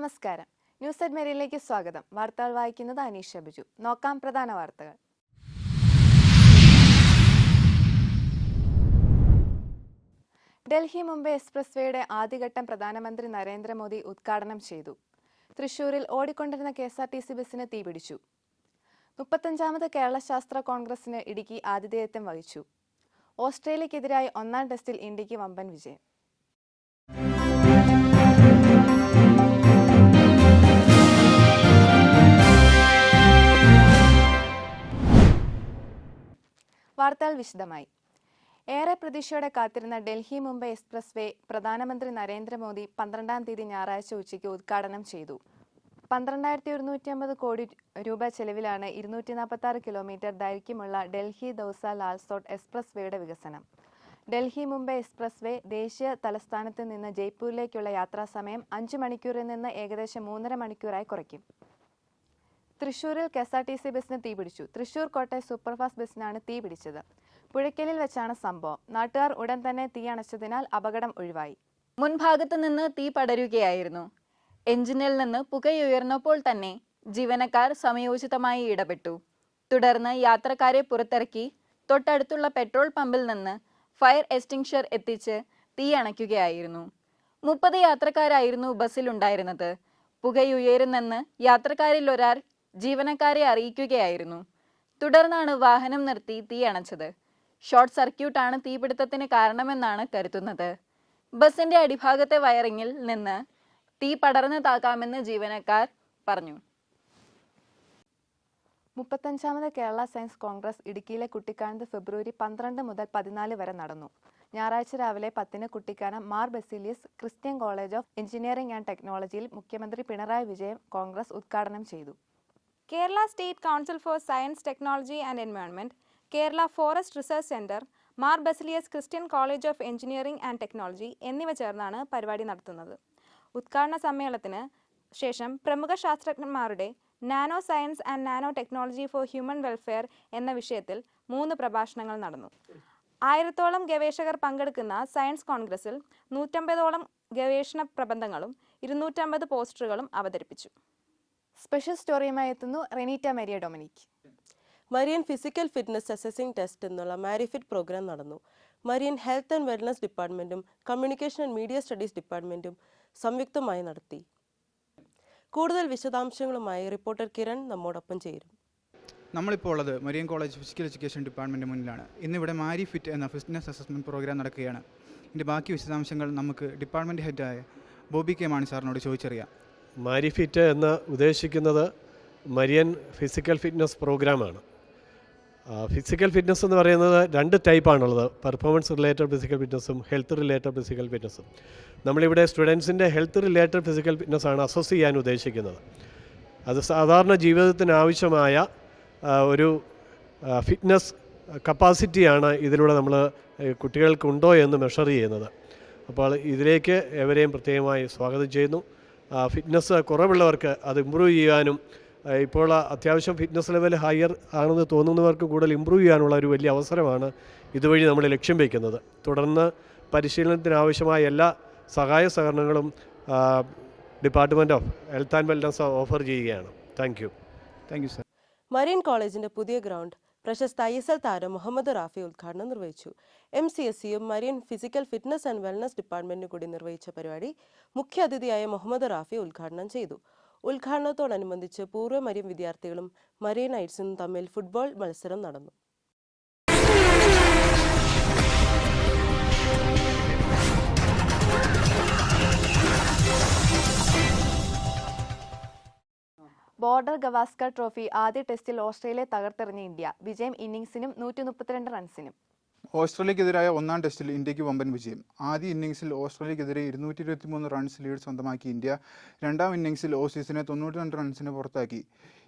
നമസ്കാരം. News at മേരിയിലേക്ക് സ്വാഗതം. വാർത്തകൾ വായിക്കുന്നത് അനീഷ ബിജു. നോക്കാം പ്രധാന വാർത്തകൾ. ഡൽഹി മുംബൈ എക്സ്പ്രസ് വേയുടെ ആദ്യഘട്ടം പ്രധാനമന്ത്രി നരേന്ദ്രമോദി ഉദ്ഘാടനം ചെയ്തു. തൃശൂരിൽ ഓടിക്കൊണ്ടിരുന്ന KSRTC ബസിന് തീപിടിച്ചു. 35ാമത് കേരള ശാസ്ത്ര കോൺഗ്രസിന് ഇടുക്കി ആതിഥേയത്വം വഹിച്ചു. ഓസ്ട്രേലിയക്കെതിരായി ഒന്നാം ടെസ്റ്റിൽ ഇന്ത്യക്ക് വമ്പൻ വിജയം. വാർത്തകൾ വിശദമായി. ഏറെ പ്രതീക്ഷയോടെ കാത്തിരുന്ന ഡൽഹി മുംബൈ എക്സ്പ്രസ് വേ പ്രധാനമന്ത്രി നരേന്ദ്രമോദി 12-ാം തീയതി ഞായറാഴ്ച ഉച്ചയ്ക്ക് ഉദ്ഘാടനം ചെയ്തു. 12,150 കോടി രൂപ ചെലവിലാണ് 246 കിലോമീറ്റർ ദൈർഘ്യമുള്ള ഡൽഹി ദൗസ ലാൽസോട്ട് എക്സ്പ്രസ് വേയുടെ വികസനം. ഡൽഹി മുംബൈ എക്സ്പ്രസ് വേ ദേശീയ തലസ്ഥാനത്ത് നിന്ന് ജയ്പൂരിലേക്കുള്ള യാത്രാസമയം 5 മണിക്കൂറിൽ നിന്ന് ഏകദേശം 3.5 മണിക്കൂറായി കുറയ്ക്കും. തൃശൂരിൽ KSRTC ബസിന് തീപിടിച്ചു. തൃശൂർ കോട്ടയം സൂപ്പർഫാസ്റ്റ് ബസിനാണ് തീ പിടിച്ചത്. പുഴയ്ക്കലിൽ വെച്ചാണ് സംഭവം. നാട്ടുകാർ ഉടൻ തന്നെ തീ അണച്ചതിനാൽ അപകടം ഒഴിവായി. മുൻഭാഗത്ത് നിന്ന് തീ പടരുകയായിരുന്നു. എഞ്ചിനിൽ നിന്ന് പുകയുയർന്നപ്പോൾ തന്നെ ജീവനക്കാർ സമയോചിതമായി ഇടപെട്ടു. തുടർന്ന് യാത്രക്കാരെ പുറത്തിറക്കി തൊട്ടടുത്തുള്ള പെട്രോൾ പമ്പിൽ നിന്ന് ഫയർ എക്സ്റ്റിങ്ഷർ എത്തിച്ച് തീ അണയ്ക്കുകയായിരുന്നു. 30 യാത്രക്കാരായിരുന്നു ബസ്സിലുണ്ടായിരുന്നത്. പുകയുയരുന്നെന്ന് യാത്രക്കാരിൽ ഒരാൾ ജീവനക്കാരെ അറിയിക്കുകയായിരുന്നു. തുടർന്നാണ് വാഹനം നിർത്തി തീ അണച്ചത്. ഷോർട്ട് സർക്യൂട്ടാണ് തീപിടുത്തത്തിന് കാരണമെന്നാണ് കരുതുന്നത്. ബസിന്റെ അടിഭാഗത്തെ വയറിങ്ങിൽ നിന്ന് തീ പടർന്നതാകാമെന്ന് ജീവനക്കാർ പറഞ്ഞു. 35ാമത് കേരള സയൻസ് കോൺഗ്രസ് ഇടുക്കിയിലെ കുട്ടിക്കാനത്ത് ഫെബ്രുവരി 12 മുതൽ 14 വരെ നടന്നു. ഞായറാഴ്ച രാവിലെ 10-ന് Kuttikkanam Mar Baselius Christian college of engineering and ടെക്നോളജിയിൽ മുഖ്യമന്ത്രി പിണറായി വിജയൻ കോൺഗ്രസ് ഉദ്ഘാടനം ചെയ്തു. Kerala state council for science, technology and environment, Kerala forest research centre, Mar Baselius Christian college of engineering and technology എന്നിവ ചേർന്നാണ് പരിപാടി നടത്തുന്നത്. ഉദ്ഘാടന സമ്മേളനത്തിന് ശേഷം പ്രമുഖ ശാസ്ത്രജ്ഞന്മാരുടെ nano science and nano technology for human welfare എന്ന വിഷയത്തിൽ 3 പ്രഭാഷണങ്ങൾ നടന്നു. 1000-ഓളം ഗവേഷകർ പങ്കെടുക്കുന്ന സയൻസ് കോൺഗ്രസിൽ 150ഓളം ഗവേഷണ പ്രബന്ധങ്ങളും 250 പോസ്റ്ററുകളും അവതരിപ്പിച്ചു. സ്പെഷ്യൽ സ്റ്റോറിയുമായി എത്തുന്നു Renita Maria Dominic. Marian physical fitness assessing test എന്നുള്ള മാരിഫിറ്റ് പ്രോഗ്രാം നടന്നു. മരിയൻ ഹെൽത്ത് ആൻഡ് വെൽനസ് ഡിപ്പാർട്ട്മെന്റും കമ്മ്യൂണിക്കേഷൻ ആൻഡ് മീഡിയ സ്റ്റഡീസ് ഡിപ്പാർട്ട്മെന്റും സംയുക്തമായി നടത്തി. കൂടുതൽ വിശദാംശങ്ങളുമായി റിപ്പോർട്ടർ കിരൺ നമ്മോടൊപ്പം ചേരും. നമ്മളിപ്പോൾ ഉള്ളത് Marian college physical education department മുന്നിലാണ്. ഇന്നിവിടെ മാരി ഫിറ്റ് എന്ന ഫിറ്റ്നസ് അസസ്മെൻറ്റ് പ്രോഗ്രാം നടക്കുകയാണ്. ഇതിൻ്റെ ബാക്കി വിശദാംശങ്ങൾ നമുക്ക് ഡിപ്പാർട്ട്മെൻറ്റ് ഹെഡായ ബോബി കെ മാണി സാറിനോട് ചോദിച്ചറിയാം. മാരി ഫിറ്റ് എന്ന് ഉദ്ദേശിക്കുന്നത് മരിയൻ ഫിസിക്കൽ ഫിറ്റ്നസ് പ്രോഗ്രാമാണ്. ഫിസിക്കൽ ഫിറ്റ്നസ് എന്ന് പറയുന്നത് 2 ടൈപ്പാണുള്ളത്. പെർഫോമൻസ് റിലേറ്റഡ് ഫിസിക്കൽ ഫിറ്റ്നസ്സും ഹെൽത്ത് റിലേറ്റഡ് ഫിസിക്കൽ ഫിറ്റ്നസ്സും. നമ്മളിവിടെ സ്റ്റുഡൻസിൻ്റെ ഹെൽത്ത് റിലേറ്റഡ് ഫിസിക്കൽ ഫിറ്റ്നസ്സാണ് അസസ് ചെയ്യാൻ ഉദ്ദേശിക്കുന്നത്. അത് സാധാരണ ജീവിതത്തിന് ആവശ്യമായ ഒരു ഫിറ്റ്നസ് കപ്പാസിറ്റിയാണ് ഇതിലൂടെ നമ്മൾ കുട്ടികൾക്കുണ്ടോ എന്ന് മെഷർ ചെയ്യുന്നത്. അപ്പോൾ ഇതിലേക്ക് എവരെയും പ്രത്യേകമായി സ്വാഗതം ചെയ്യുന്നു. ഫിറ്റ്നസ് കുറവുള്ളവർക്ക് അത് ഇമ്പ്രൂവ് ചെയ്യാനും ഇപ്പോൾ അത്യാവശ്യം ഫിറ്റ്നസ് ലെവൽ ഹയർ ആണെന്ന് തോന്നുന്നവർക്ക് കൂടുതൽ ഇമ്പ്രൂവ് ചെയ്യാനുള്ള ഒരു വലിയ അവസരമാണ് ഇതുവഴി നമ്മൾ ലക്ഷ്യം വയ്ക്കുന്നത്. തുടർന്ന് പരിശീലനത്തിനാവശ്യമായ എല്ലാ സഹായ സഹകരണങ്ങളും department of health and wellness offer ചെയ്യുകയാണ്. Thank you sir. മരിയൻ കോളേജിന്റെ പുതിയ ഗ്രൗണ്ട് പ്രശസ്ത ISL താരം മുഹമ്മദ് റാഫി ഉദ്ഘാടനം നിർവഹിച്ചു. MCSCയും Marian physical fitness and wellness ഡിപ്പാർട്ട്മെന്റിനും കൂടി നിർവഹിച്ച പരിപാടി മുഖ്യാതിഥിയായ മുഹമ്മദ് റാഫി ഉദ്ഘാടനം ചെയ്തു. ഉദ്ഘാടനത്തോടനുബന്ധിച്ച് പൂർവ്വ മരിയൻ വിദ്യാർത്ഥികളും മരിയൻ നൈറ്റ്സും തമ്മിൽ ഫുട്ബോൾ മത്സരം നടന്നു. ബോർഡർ ഗവാസ്കർ ട്രോഫി ആദ്യ ടെസ്റ്റിൽ ഓസ്ട്രേലിയയെ തകർത്തെറിഞ്ഞ ഇന്ത്യ. വിജയം ഇന്നിംഗ്സിനും 132 റൺസിനും. ഓസ്ട്രേലിയക്കെതിരായ ഒന്നാം ടെസ്റ്റിൽ ഇന്ത്യക്ക് വമ്പൻ വിജയം. ആദ്യ ഇന്നിംഗ്സിൽ ഓസ്ട്രേലിയക്കെതിരെ 223 റൺസ് ലീഡ് സ്വന്തമാക്കി ഇന്ത്യ. രണ്ടാം ഇന്നിംഗ്സിൽ ഓസീസിനെ 92 റൺസിന് പുറത്താക്കി.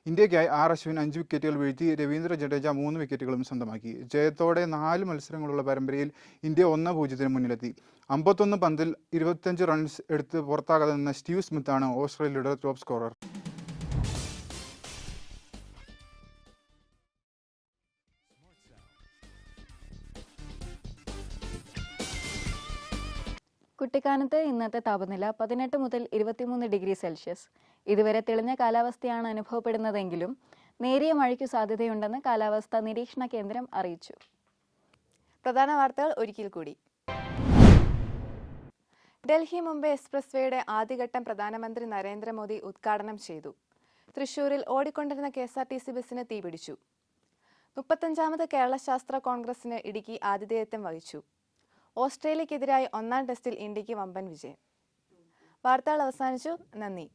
ഇന്ത്യയ്ക്കായി അശ്വിൻ 5 വിക്കറ്റുകൾ വീഴ്ത്തി. രവീന്ദ്ര ജഡേജ 3 വിക്കറ്റുകളും സ്വന്തമാക്കി. ജയത്തോടെ 4 മത്സരങ്ങളുള്ള പരമ്പരയിൽ ഇന്ത്യ 1-0 മുന്നിലെത്തി. 51 പന്തിൽ 25 റൺസ് എടുത്ത് പുറത്താകാതെ നിന്ന സ്റ്റീവ് സ്മിത്താണ് ഓസ്ട്രേലിയയുടെ ടോപ്പ് സ്കോറർ. കുട്ടിക്കാനത്ത് ഇന്നത്തെ താപനില 18 മുതൽ 23 ഡിഗ്രി സെൽഷ്യസ്. ഇതുവരെ തെളിഞ്ഞ കാലാവസ്ഥയാണ് അനുഭവപ്പെടുന്നതെങ്കിലും നേരിയ മഴയ്ക്കു സാധ്യതയുണ്ടെന്ന് കാലാവസ്ഥാ നിരീക്ഷണ കേന്ദ്രം അറിയിച്ചു. പ്രധാന വാർത്തകൾ ഒരിക്കൽ കൂടി. ഡൽഹി മുംബൈ എക്സ്പ്രസ് വേയുടെ ആദ്യഘട്ടം പ്രധാനമന്ത്രി നരേന്ദ്രമോദി ഉദ്ഘാടനം ചെയ്തു. തൃശൂരിൽ ഓടിക്കൊണ്ടിരുന്ന KSRTC ബസ്സിന് തീപിടിച്ചു. 35ാമത് കേരള ശാസ്ത്ര കോൺഗ്രസിന് ഇടുക്കി ആതിഥേയത്വം വഹിച്ചു. ഓസ്ട്രേലിയക്കെതിരായി ഒന്നാം ടെസ്റ്റിൽ ഇന്ത്യക്ക് വമ്പൻ വിജയം. വാർത്തകൾ അവസാനിച്ചു. നന്ദി.